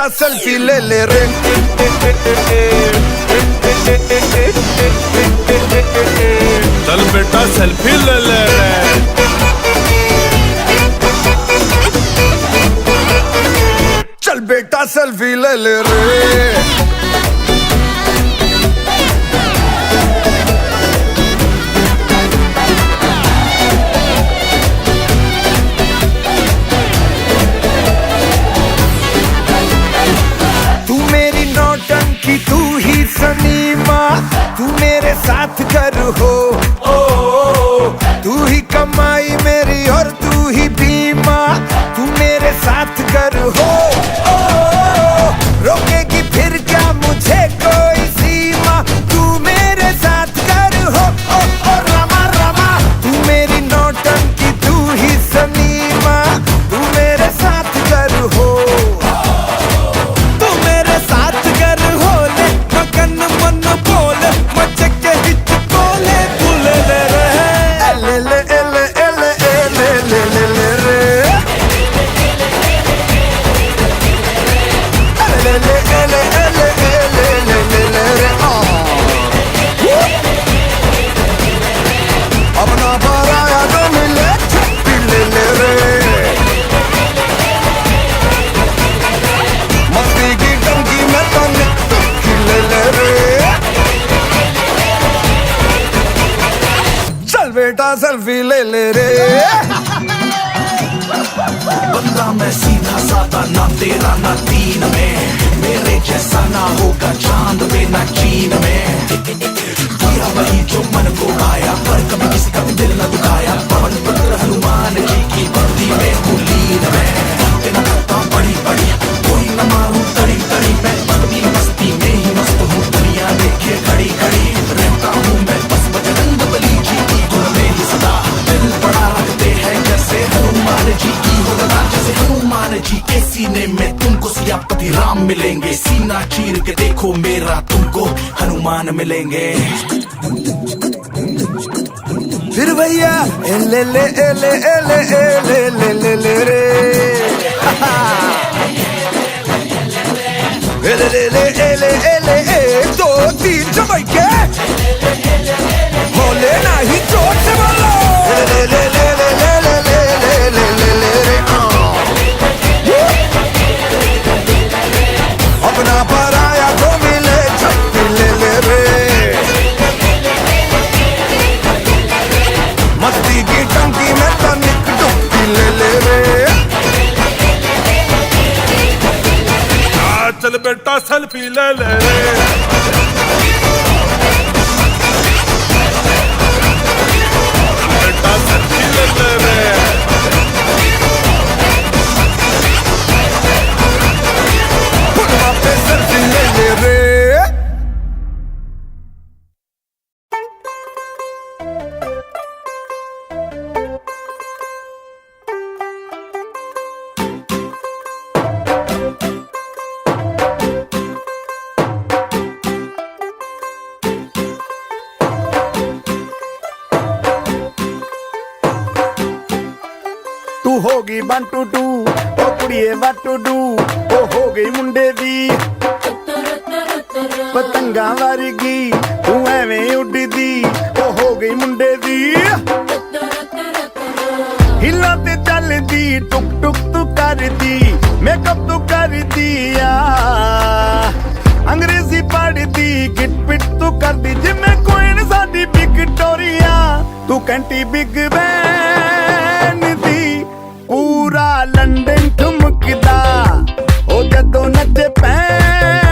बेटा सेल्फी ले ले रे। चल बेटा सेल्फी ले ले रे। चल बेटा सेल्फी ले ले रे। तू ही सनीमा, तू मेरे साथ कर हो, तू ही कमाई मेरी और तू ही बीमा, तू मेरे साथ कर हो। रोकेगी फिर क्या मुझे कोई सीमा, तू मेरे साथ कर हो। रमा रमा तू मेरी नौटंकी, तू ही सनीमा, तू मेरे साथ कर हो। बेटा सेल्फी ले ले रे। बंदा मैं सीधा साधा, ना तेरा ना तीन में, मेरे जैसा ना होगा चांद में ना चीन में। किया वही जो मन को आया, पर कभी किसी का भी दिल न दुखाया। पवन पुत्र हनुमान जी की भक्ति में कुलीन में, तेरा करता बड़ी बड़ी कोई न मारूं तड़ी तड़ी। मैं भक्ति मस्ती में ही मस्त हूँ, दुनिया देखे खड़ी खड़ी। रहता हूँ मैं बस बजरंग बली जी की धुन में ही सदा। दिल बड़ा रखते हैं जैसे हनुमान जी की होगा, जैसे हनुमान जी के सीने में तुमको सियापति राम मिलेंगे। सीना चीर के देखो मेरा, तुमको हनुमान मिलेंगे। फिर भैया ले ले ले ले ले ले ले ले ले रे। ले ले ले ले ले 2 3 जमाई के बोले नहीं जोर से बोलो। ले ले ले ले ले ले ले ले ले ले रे। अपना पराया को मिले छप्पी ले ले रे। मस्ती की टंकी में तनिक डुबकी ले ले रे। चल बेटा सेल्फी ले ले रे। बेटा सेल्फी ले ले रे। पे सेल्फी ले ले रे। तू होगी 1 2 2 ओ कुड़िए what to do, ओ हो गई मुंडे दी पतंगा वर्गी, तू एवें उड़दी ओ हो गई मुंडे दी। हिला ते चलदी टुक टुक तू करदी, मेकअप तू कर दिया। अंग्रेजी पढ़दी गिट पिट तू करदी, जिम्मे कोइन साडी विक्टोरिया। तू कंटी बिग बैन दी, पूरा लंदन ठुमकदा ओ जदों नचे पैन